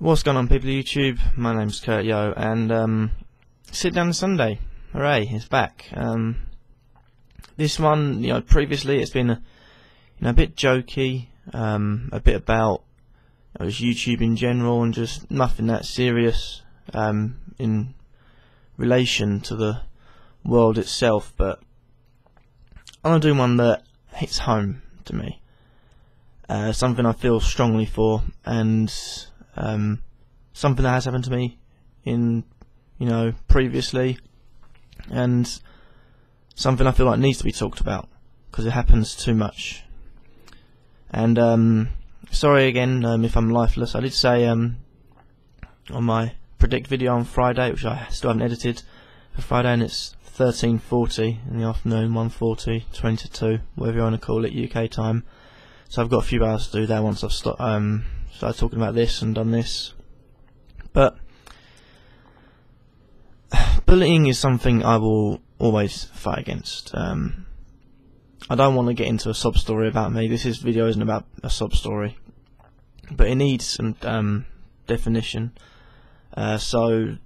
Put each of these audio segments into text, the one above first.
What's going on, people of YouTube? My name's Kurtyoy, and Sit Down Sunday, hooray, it's back. This one, previously it's been a bit jokey, a bit about just YouTube in general, and just nothing that serious in relation to the world itself. But I'm gonna do one that hits home to me, something I feel strongly for, and something that has happened to me in previously, and something I feel like needs to be talked about because it happens too much. And sorry again if I'm lifeless. I did say on my predict video on Friday, which I still haven't edited for Friday, and it's 13:40 in the afternoon, 1:40, 20 to 2, whatever you want to call it, UK time. So I've got a few hours to do there once I've started talking about this and done this. But bullying is something I will always fight against. I don't want to get into a sob story about me. This video isn't about a sob story, but it needs some definition. So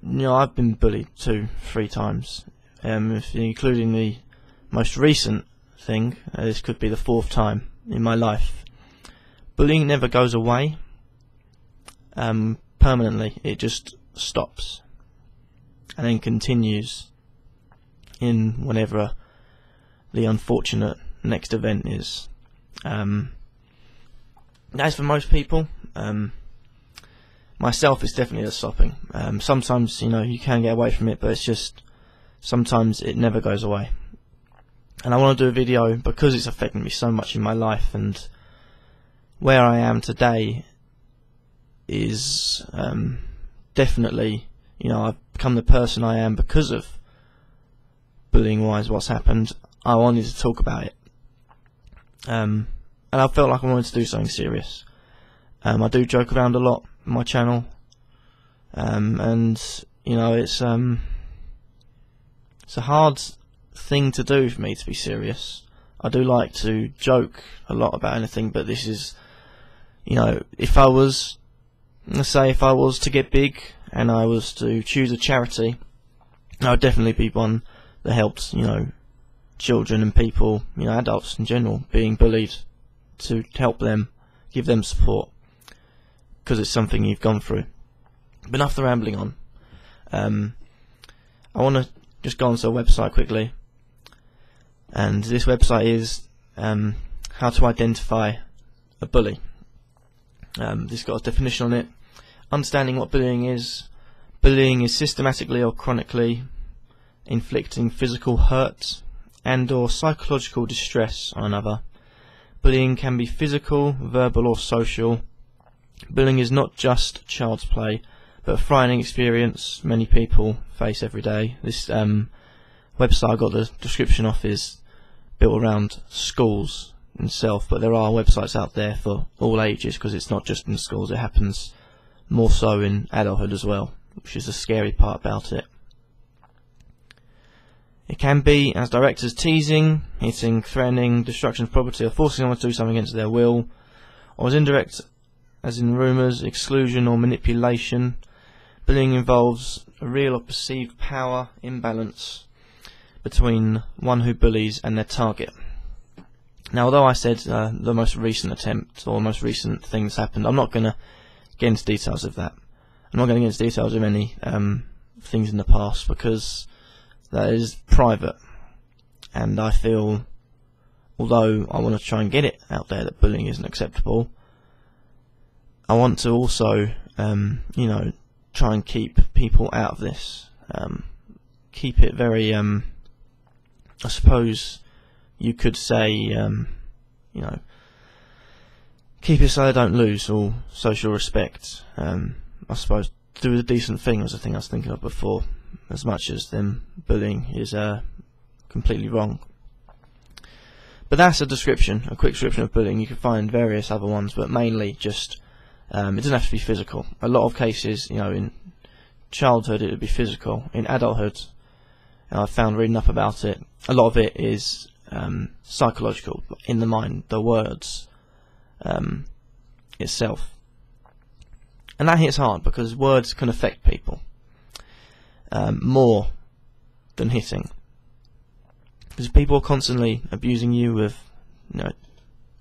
I've been bullied 2-3 times, including the most recent thing. This could be the 4th time in my life. Bullying never goes away permanently. It just stops and then continues in whenever the unfortunate next event is. As for most people, myself, it's definitely a stopping. Sometimes you can get away from it, but it's just sometimes it never goes away. And I want to do a video because it's affected me so much in my life, and where I am today is definitely, I've become the person I am because of bullying wise what's happened. I wanted to talk about it, and I felt like I wanted to do something serious. I do joke around a lot on my channel, and it's a hard thing to do for me to be serious. I do like to joke a lot about anything, but this is, if I was, let's say, if I was to get big and I was to choose a charity, I would definitely be one that helped, children and people, adults in general, being bullied, to help them, give them support, because it's something you've gone through. But enough the rambling on. I want to just go onto a website quickly, and this website is how to identify a bully. This got a definition on it. Understanding what bullying is. Bullying is systematically or chronically inflicting physical hurt and or psychological distress on another. Bullying can be physical, verbal or social. Bullying is not just child's play, but a frightening experience many people face every day. This website I got the description off is built around schools itself, but there are websites out there for all ages, because it's not just in schools, it happens more so in adulthood as well, which is the scary part about it. It can be as direct as teasing, hitting, threatening, destruction of property, or forcing someone to do something against their will, or as indirect as in rumours, exclusion or manipulation. Bullying involves a real or perceived power imbalance between one who bullies and their target. Now, although I said the most recent attempt or most recent things happened, I'm not going to get into details of that. I'm not going to get into details of any things in the past, because that is private, and I feel, although I want to try and get it out there that bullying isn't acceptable, I want to also try and keep people out of this, keep it very I suppose you could say keep it so they don't lose all social respect. I suppose do a decent thing was the thing I was thinking of before, as much as them bullying is completely wrong. But that's a description, a quick description of bullying. You can find various other ones, but mainly just it doesn't have to be physical. A lot of cases, in childhood it would be physical. In adulthood, and I've found reading up about it, a lot of it is psychological, in the mind, the words itself. And that hits hard because words can affect people more than hitting. Because people are constantly abusing you with,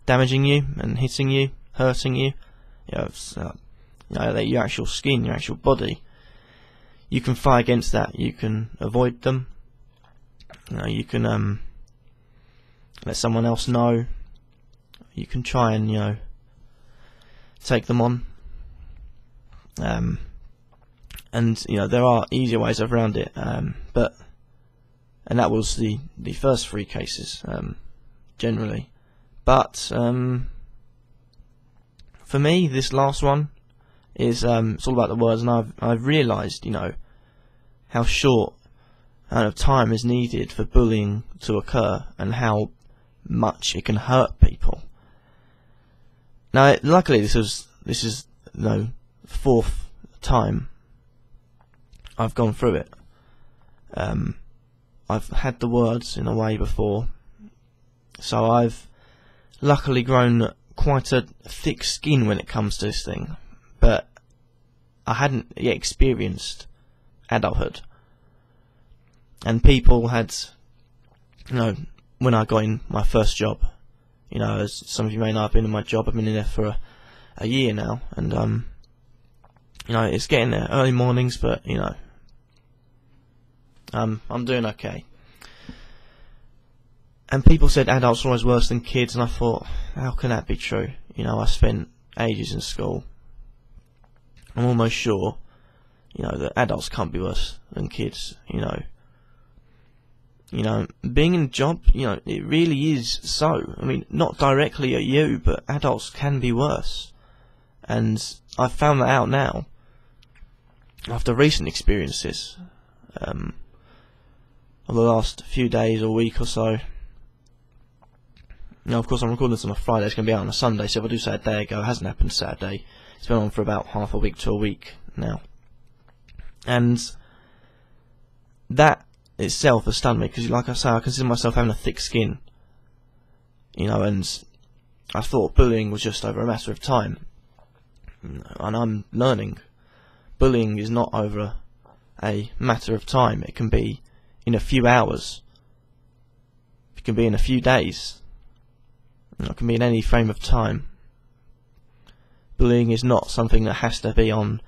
damaging you and hitting you, hurting you. Your actual skin, your actual body. You can fight against that. You can avoid them. You can let someone else know. You can try and take them on. And there are easier ways around it. And that was the first 3 cases generally. But for me, this last one is it's all about the words, and I've realised how short amount of time is needed for bullying to occur and how much it can hurt people. Now, luckily, this is the 4th time I've gone through it. I've had the words in a way before, so I've luckily grown quite a thick skin when it comes to this thing, but I hadn't yet experienced adulthood. And people had, when I got in my first job, as some of you may know, I've been in my job, I've been in there for a year now, and it's getting there, early mornings, but I'm doing okay. And people said adults are always worse than kids, and I thought, how can that be true? I spent ages in school. I'm almost sure, that adults can't be worse than kids. Being in a job, it really is so. I mean, not directly at you, but adults can be worse. And I've found that out now, after recent experiences, of the last few days or week or so. Now, of course, I'm recording this on a Friday. It's going to be out on a Sunday, so if I do say a day ago, it hasn't happened Saturday. It's been on for about half a week to a week now. And that itself has stunned me, because, like I say, I consider myself having a thick skin. And I thought bullying was just over a matter of time. And I'm learning. Bullying is not over a matter of time. It can be in a few hours. It can be in a few days. It can be in any frame of time. Bullying is not something that has to be on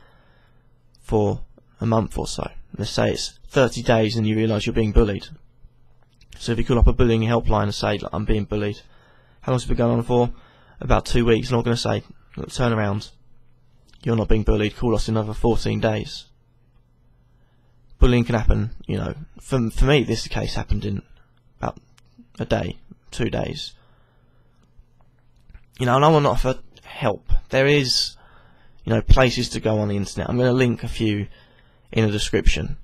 for a month or so. Let's say it's 30 days and you realise you're being bullied. So if you call up a bullying helpline and say, I'm being bullied, how long has it been going on for? About 2 weeks. And I'm going to say, look, turn around. You're not being bullied. Call us in another 14 days. Bullying can happen, For me, this case happened in about a day, 2 days. And I want to offer help. There is, places to go on the internet. I'm going to link a few in the description,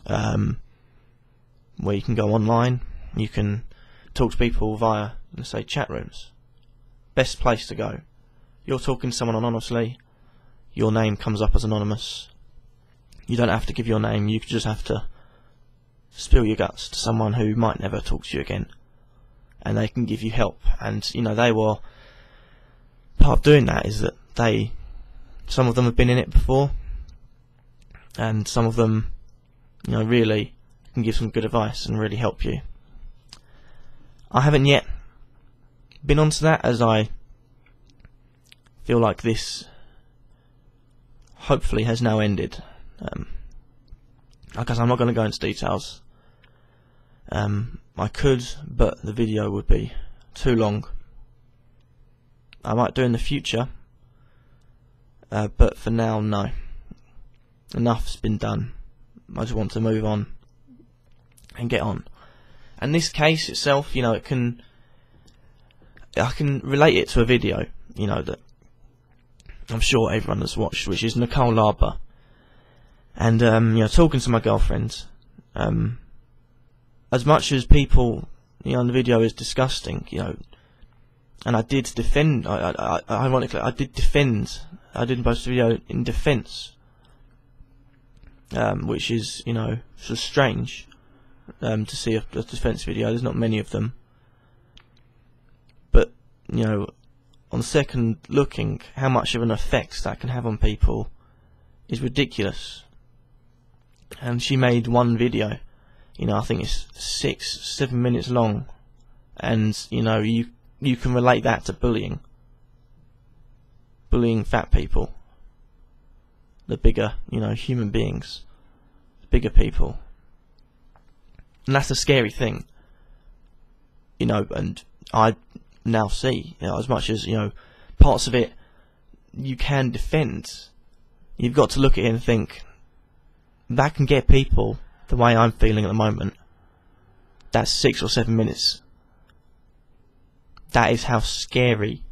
where you can go online. You can talk to people via, let's say, chat rooms. Best place to go. You're talking to someone anonymously. Your name comes up as anonymous. You don't have to give your name. You just have to spill your guts to someone who might never talk to you again, and they can give you help. And they were part of doing that is that some of them have been in it before, and some of them, really can give some good advice and really help you. I haven't yet been onto that, as I feel like this hopefully has now ended. Like I said, I'm not going to go into details. I could, but the video would be too long. I might do in the future, but for now, no. Enough's been done. I just want to move on and get on. And this case itself, I can relate it to a video, that I'm sure everyone has watched, which is Nicole Larber. And talking to my girlfriend, as much as people, in the video is disgusting, and I did defend. Ironically, I did defend. I did post a video in defence, which is sort of strange to see a defence video. There's not many of them, but on second looking, how much of an effect that can have on people is ridiculous. And she made one video, you know, I think it's 6-7 minutes long, and you know, you can relate that to bullying fat people, the bigger, you know, human beings, the bigger people. And that's a scary thing, you know. And I now see, you know, as much as, you know, parts of it you can defend, you've got to look at it and think, that can get people the way I'm feeling at the moment. That's 6 or 7 minutes. That is how scary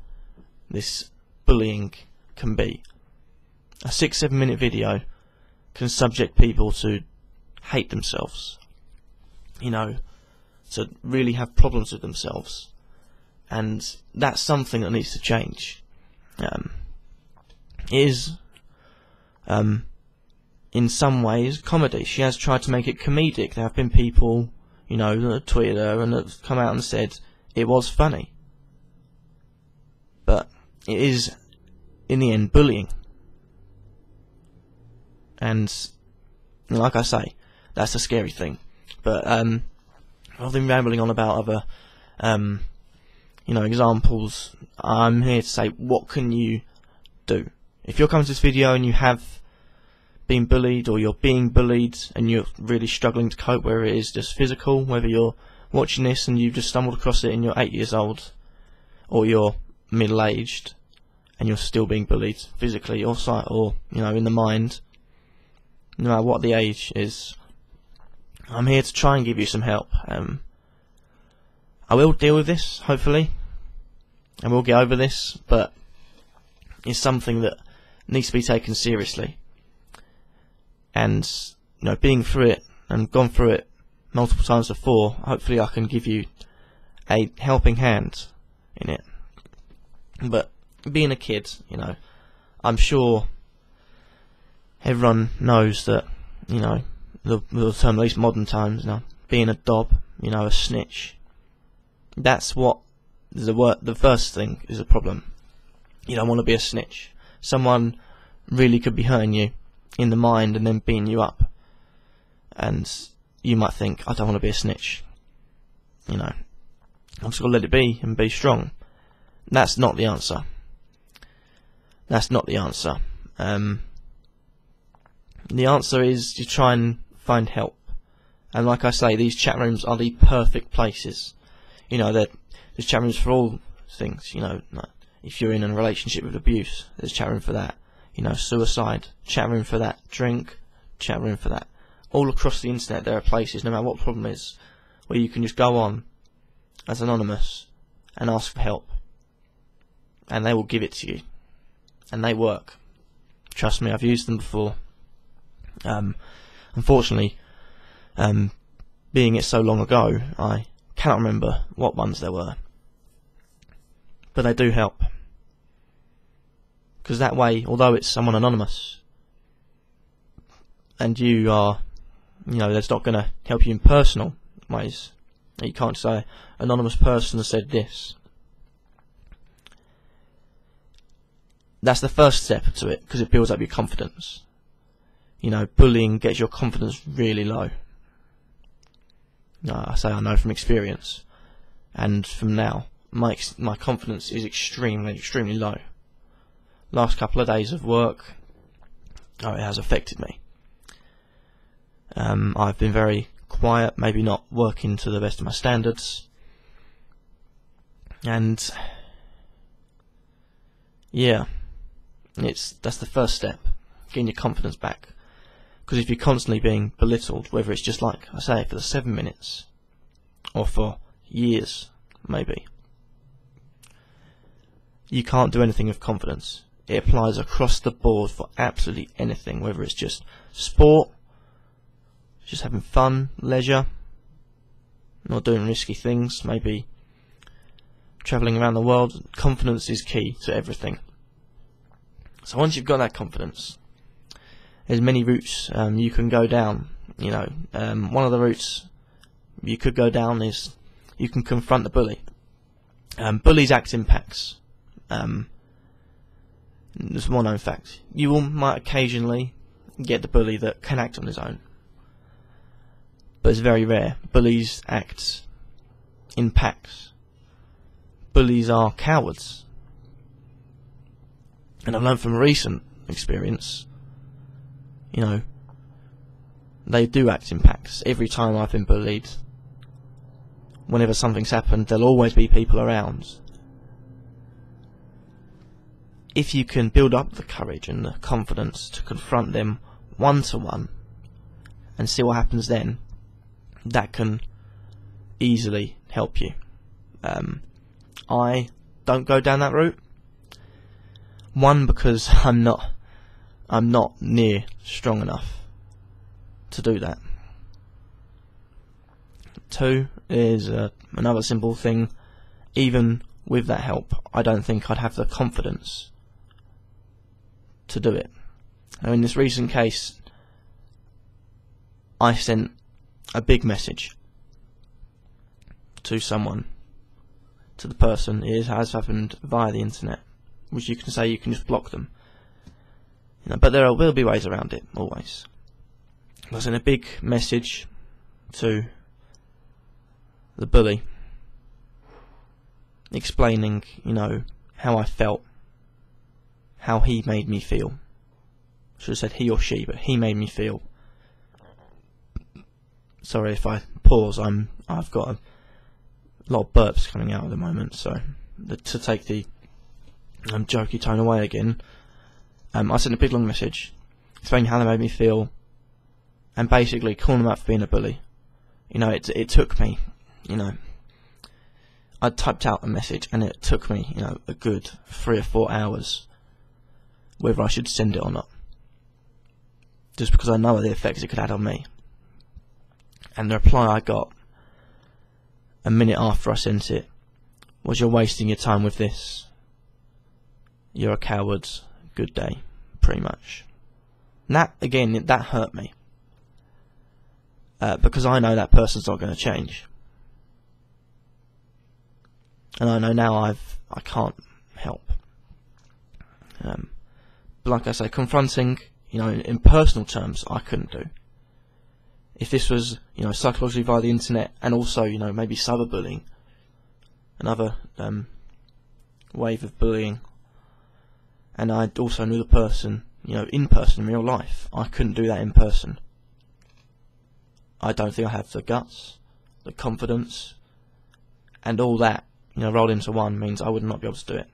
this bullying can be. A 6-7 minute video can subject people to hate themselves, you know, to really have problems with themselves, and that's something that needs to change. It is in some ways comedy. She has tried to make it comedic. There have been people, you know, that have tweeted her and have come out and said it was funny, but it is in the end bullying. And like I say, that's a scary thing. But I've been rambling on about other you know, examples. I'm here to say, what can you do? If you're coming to this video and you have been bullied, or you're being bullied and you're really struggling to cope, whether it is just physical, whether you're watching this and you've just stumbled across it and you're 8 years old, or you're middle-aged and you're still being bullied physically or you know, in the mind, no matter what the age is, I'm here to try and give you some help. I will deal with this, hopefully, and we'll get over this, but it's something that needs to be taken seriously. And, you know, being through it and gone through it multiple times before, hopefully I can give you a helping hand in it. But being a kid, you know, I'm sure everyone knows that, you know, the term, at least modern times, you know, being a dob, you know, a snitch, that's what the first thing is a problem. You don't want to be a snitch. Someone really could be hurting you in the mind and then beating you up, and you might think, I don't want to be a snitch, you know, I'm just going to let it be and be strong. That's not the answer. That's not the answer. The answer is to try and find help. And like I say, these chat rooms are the perfect places. You know, there's chat rooms for all things. You know, like if you're in a relationship with abuse, there's chat room for that. You know, suicide, chat room for that. Drink, chat room for that. All across the internet there are places, no matter what the problem is, where you can just go on as anonymous and ask for help, and they will give it to you, and they work. Trust me, I've used them before. Unfortunately, being it so long ago, I cannot remember what ones there were, but they do help, because that way, although it's someone anonymous and you are, you know, that's not going to help you in personal ways. You can't say anonymous person has said this. That's the first step to it, because it builds up your confidence. You know, bullying gets your confidence really low. I say I know from experience, and from now, my confidence is extremely low. Last couple of days of work, it has affected me. I've been very quiet, maybe not working to the best of my standards, and yeah, that's the first step, getting your confidence back. Because if you're constantly being belittled, whether it's just like I say for the 7 minutes or for years maybe, you can't do anything with confidence. It applies across the board for absolutely anything, whether it's just sport, just having fun, leisure, not doing risky things, maybe travelling around the world. Confidence is key to everything. So once you've got that confidence, there's many routes you can go down. You know, one of the routes you could go down is you can confront the bully. Bullies act in packs. There's one known fact. You might occasionally get the bully that can act on his own. But it's very rare. Bullies act in packs. Bullies are cowards. And I've learned from recent experience, you know, they do act in packs. Every time I've been bullied, whenever something's happened, there'll always be people around. If you can build up the courage and the confidence to confront them one-to-one and see what happens then, that can easily help you. I don't go down that route. One, because I'm not near strong enough to do that. Two is another simple thing. Even with that help, I don't think I'd have the confidence to do it. Now, in this recent case, I sent a big message to someone, to the person. It has happened via the internet, which you can say you can just block them. You know, but there will be ways around it, always. I sent a big message to the bully, explaining, you know, how I felt, how he made me feel. Should have said he or she, but he made me feel. Sorry if I pause. I've got a lot of burps coming out at the moment, so to take the jokey tone away again, I sent a big long message explaining how they made me feel, and basically calling them out for being a bully. You know, it took me, you know, I typed out a message and it took me, you know, a good 3 or 4 hours whether I should send it or not, just because I know the effects it could have on me. And the reply I got a minute after I sent it was, "You're wasting your time with this. You're a coward. Good day," pretty much. And that, again, that hurt me. Because I know that person's not going to change. And I know now I can't help. But like I say, confronting, you know, in personal terms, I couldn't do. If this was, you know, psychologically via the internet, and also, you know, maybe cyberbullying, another wave of bullying, and I also knew the person, you know, in person, in real life, I couldn't do that in person. I don't think I have the guts, the confidence, and all that, you know, rolled into one means I would not be able to do it.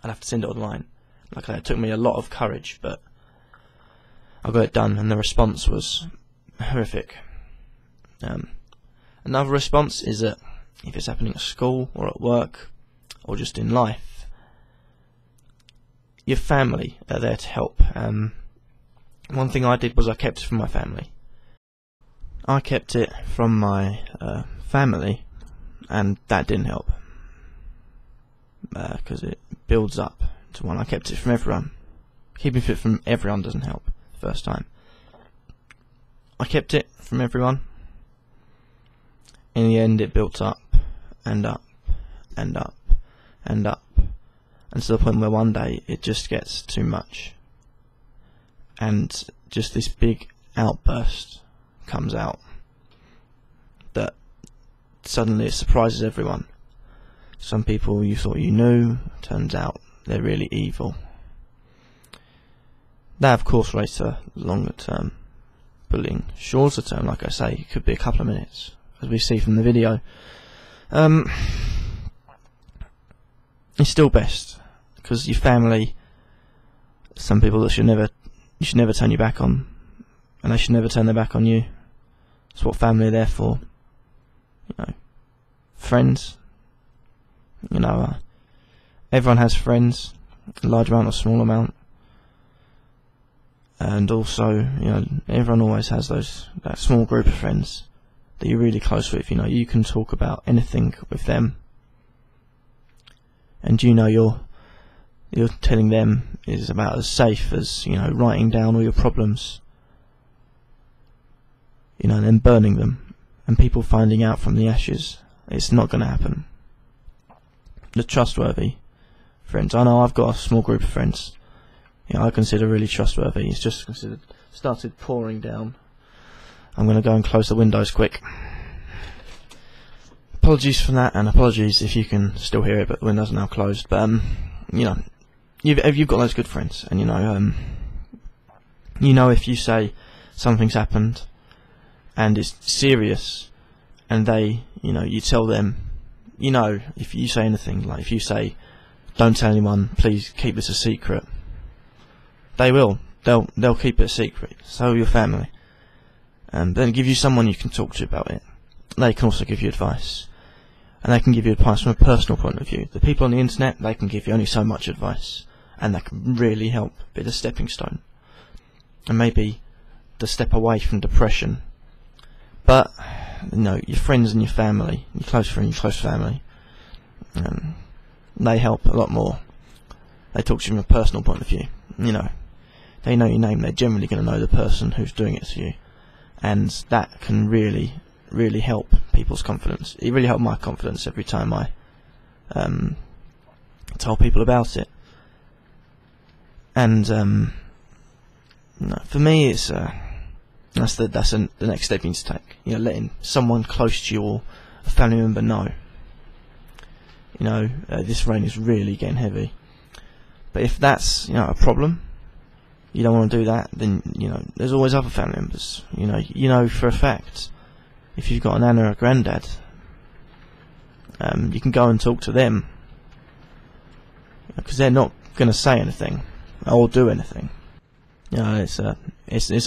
I'd have to send it online. Like I said, it took me a lot of courage, but I got it done, and the response was horrific. Another response is that if it's happening at school or at work or just in life, your family are there to help. One thing I did was I kept it from my family. I kept it from my family, and that didn't help, because it builds up to one. I kept it from everyone. Keeping it from everyone doesn't help the first time. I kept it from everyone. In the end, it built up and up and up and up, and to the point where one day it just gets too much, and just this big outburst comes out that suddenly it surprises everyone. Some people you thought you knew, turns out they're really evil. That of course relates to longer term bullying. Shorter term, like I say, it could be a couple of minutes, as we see from the video. It's still best, because your family, some people that you should never turn your back on, and they should never turn their back on you. That's what family are there for. You know, friends. You know, everyone has friends, a large amount or small amount, and also, you know, everyone always has that small group of friends that you're really close with. You know, you can talk about anything with them, and you know you're telling them is about as safe as, you know, writing down all your problems, you know, and then burning them, and people finding out from the ashes. It's not going to happen. The trustworthy friends. I know I've got a small group of friends I consider really trustworthy. It's just started pouring down. I'm going to go and close the windows quick. Apologies for that, and apologies if you can still hear it, but the windows are now closed. But you've got those good friends, and if you say something's happened and it's serious, and you tell them, if you say anything, like if you say, don't tell anyone, please keep this a secret, they will. They'll keep it a secret. So will your family. And then give you someone you can talk to about it. They can also give you advice. And they can give you advice from a personal point of view. The people on the internet, they can give you only so much advice. And that can really help. Be the stepping stone. And maybe the step away from depression. But, your friends and your family, your close friends, your close family, they help a lot more. They talk to you from a personal point of view. They know your name. They're generally going to know the person who's doing it to you. And that can really, really help people's confidence. It really helped my confidence every time I told people about it. And for me, it's that's the next step you need to take. Letting someone close to you or a family member know. This rain is really getting heavy. But if that's a problem, you don't want to do that, then there's always other family members. For a fact, if you've got a nana or a granddad, you can go and talk to them, because they're not going to say anything or do anything. It's a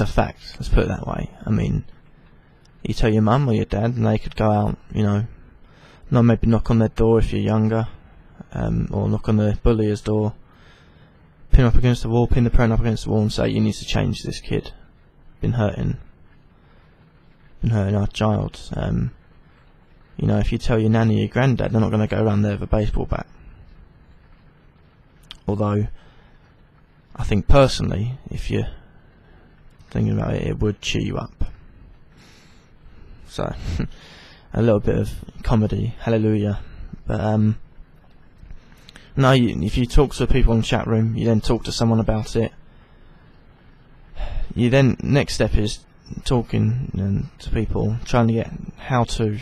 fact. Let's put it that way. I mean, you tell your mum or your dad, and they could go out, maybe knock on their door if you're younger, or knock on the bullier's door, pin up against the wall, pin the parent up against the wall, and say, you need to change this kid. Been hurting our child. If you tell your nanny or your granddad, they're not going to go around there with a baseball bat. Although, I think personally, if you're thinking about it, it would cheer you up. So, a little bit of comedy, hallelujah. But no, if you talk to people in the chat room, you then talk to someone about it. Next step is talking to people, trying to get how to,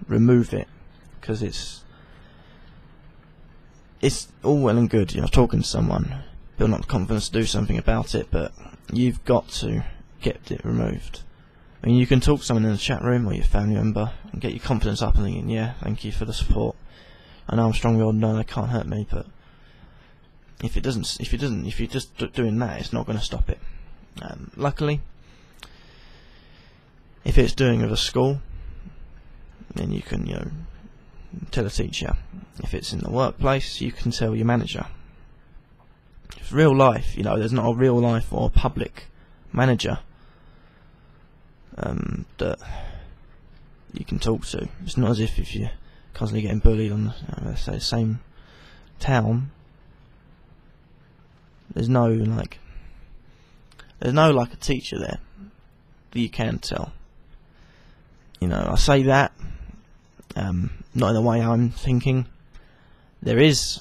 remove it, because it's all well and good, talking to someone, building up the confidence to do something about it, but you've got to get it removed. I mean, you can talk to someone in the chat room or your family member and get your confidence up and thinking, yeah, thank you for the support. I know I'm strong-willed, no, they can't hurt me, but if you're just doing that, it's not going to stop it. Luckily, if it's doing with a school, then you can, tell a teacher. If it's in the workplace, you can tell your manager. If real life, there's not a real life or public manager that you can talk to. It's not as if you're constantly getting bullied on let's say the same town, there's no a teacher there that you can tell. I say that not in the way I'm thinking. There is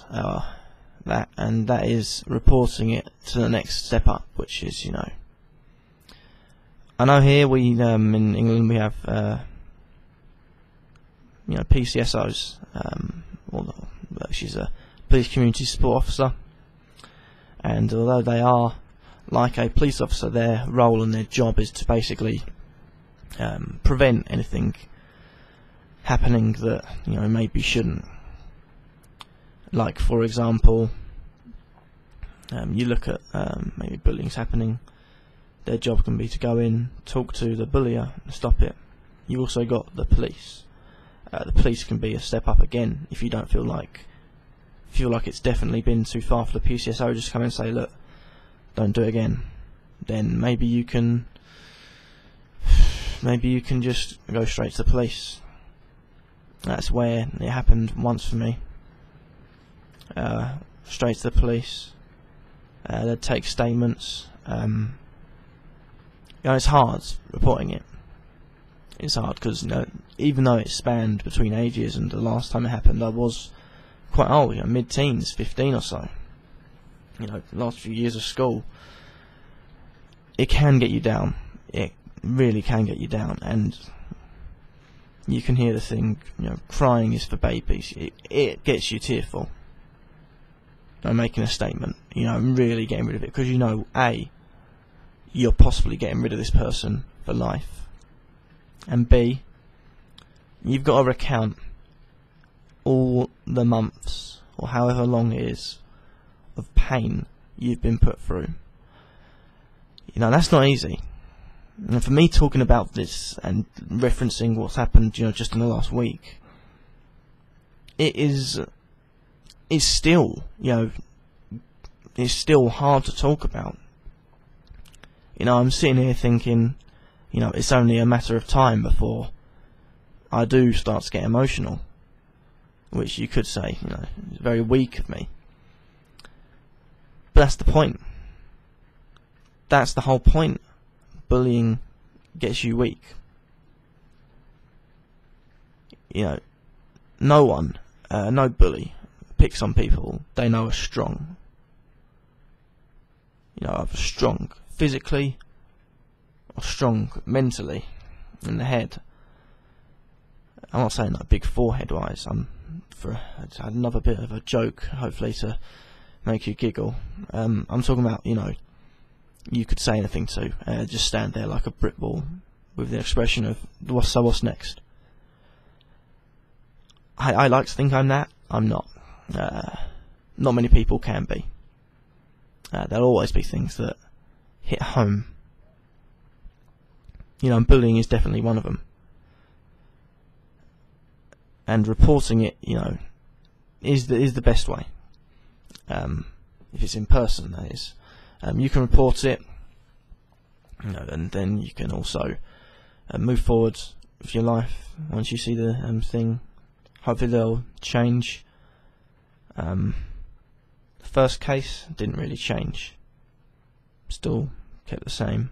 that, and that is reporting it to the next step up, which is I know here in England we have PCSOs, she's a police community support officer, and although they are like a police officer, their role and their job is to basically prevent anything happening that maybe shouldn't. Like, for example, you look at maybe bullying's happening. Their job can be to go in, talk to the bullier, and stop it. You also got the police. The police can be a step up again if you don't feel like it's definitely been too far for the PCSO. Just come in and say, look, don't do it again. Then maybe you can just go straight to the police. That's where it happened once for me. Straight to the police. They'd take statements. It's hard reporting it. It's hard because even though it spanned between ages, and the last time it happened I was quite old, mid-teens, 15 or so. last few years of school, it can get you down. It really can get you down, and you can hear the thing, crying is for babies. It gets you tearful. I'm making a statement, really getting rid of it, because A, you're possibly getting rid of this person for life, and B, you've got to recount all the months, or however long it is, of pain you've been put through. That's not easy. And for me, talking about this and referencing what's happened, just in the last week, it's still, it's still hard to talk about. I'm sitting here thinking, it's only a matter of time before I do start to get emotional, which you could say, is very weak of me. But that's the point. That's the whole point. Bullying gets you weak. No one, no bully picks on people they know are strong. Either strong physically or strong mentally in the head. I'm not saying like big forehead wise. I had another bit of a joke, hopefully to make you giggle. I'm talking about, you could say anything to, just stand there like a brick wall with the expression of what's next. I like to think I'm that. I'm not. Not many people can be. There'll always be things that hit home. And bullying is definitely one of them. And reporting it, is the best way. If it's in person, that is. You can report it, and then you can also move forward with your life once you see the thing. Hopefully they'll change. The first case didn't really change. Still kept the same.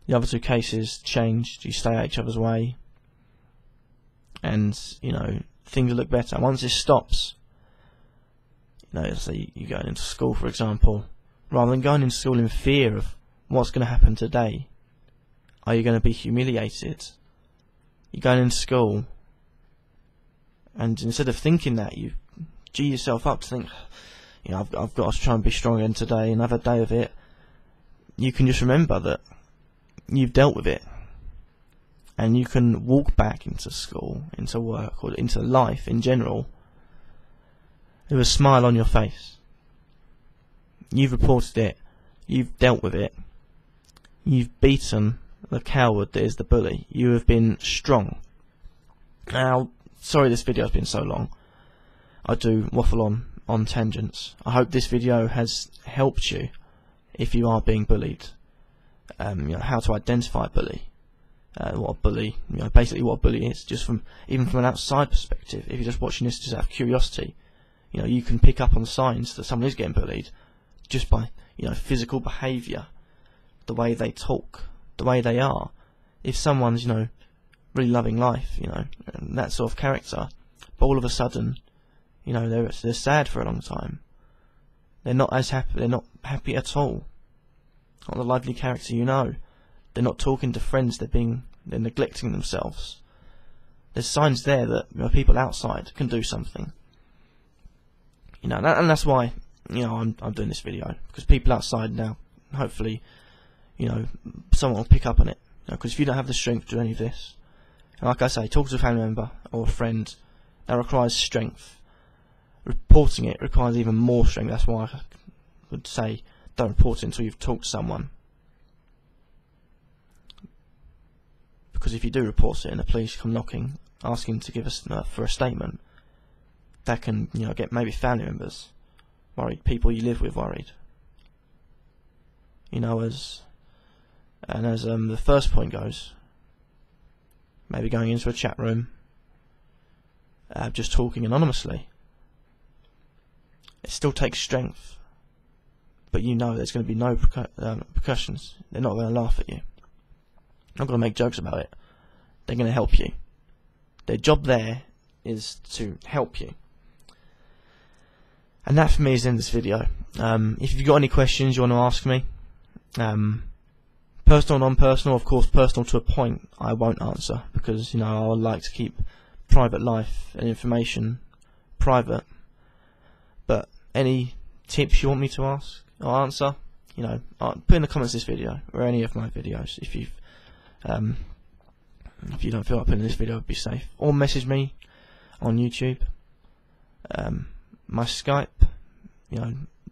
The other two cases changed. You stay out each other's way, and things look better. Once this stops, say you're going into school, for example. Rather than going into school in fear of what's going to happen today, are you going to be humiliated? You're going into school, and instead of thinking that, you G yourself up to think, I've got to try and be strong again today, another day of it. You can just remember that you've dealt with it, and you can walk back into school, into work, or into life in general with a smile on your face. You've reported it, you've dealt with it, you've beaten the coward that is the bully. You have been strong. Now, sorry this video has been so long. I do waffle on tangents. I hope this video has helped you if you are being bullied. How to identify a bully. What a bully, basically what a bully is, even from an outside perspective. If you're just watching this just out of curiosity, you can pick up on signs that someone is getting bullied just by, physical behaviour, the way they talk, the way they are. If someone's, really loving life, and that sort of character, but all of a sudden, they're sad for a long time. They're not as happy. They're not happy at all. Not the lively character, They're not talking to friends. They're neglecting themselves. There's signs there that people outside can do something. And that's why I'm doing this video, because people outside now, hopefully, someone will pick up on it. Because if you don't have the strength to do any of this, and like I say, talk to a family member or a friend. That requires strength. Reporting it requires even more strength. That's why I would say don't report it until you've talked to someone. Because if you do report it and the police come knocking, asking to give us for a statement, that can get maybe family members worried, people you live with worried. As the first point goes, maybe going into a chat room, just talking anonymously. It still takes strength, but there's going to be no repercussions. They're not going to laugh at you. They're not going to make jokes about it. They're going to help you. Their job there is to help you. And that for me is the end of this video. If you've got any questions you want to ask me, personal, non-personal, of course personal to a point, I won't answer, because I like to keep private life and information private. But any tips you want me to ask or answer, put in the comments of this video or any of my videos. If you don't feel like putting this video, would be safe, or message me on YouTube. My Skype,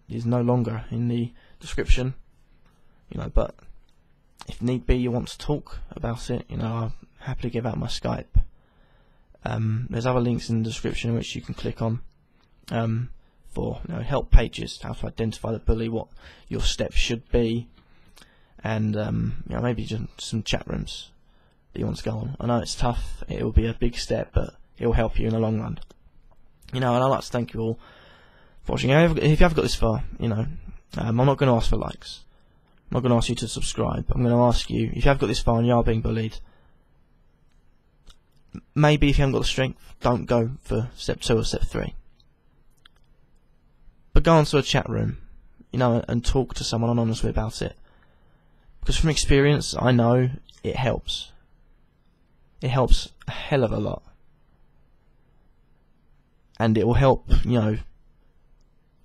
is no longer in the description, but if need be, you want to talk about it, I'll happily give out my Skype. There's other links in the description which you can click on for help pages, how to identify the bully, what your steps should be, and maybe just some chat rooms that you want to go on. I know it's tough, it will be a big step, but it will help you in the long run. And I'd like to thank you all for watching. If you have got this far, I'm not going to ask for likes. I'm not going to ask you to subscribe. I'm going to ask you, if you have got this far and you are being bullied, maybe if you haven't got the strength, don't go for step 2 or step 3. But go onto a chat room, and talk to someone anonymously about it. Because from experience, I know it helps. It helps a hell of a lot. And it will help,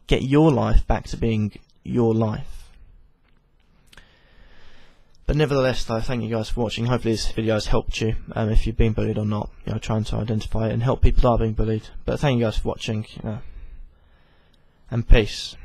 get your life back to being your life. But nevertheless, though, thank you guys for watching. Hopefully this video has helped you, if you've been bullied or not, trying to identify it and help people that are being bullied. But thank you guys for watching, and peace.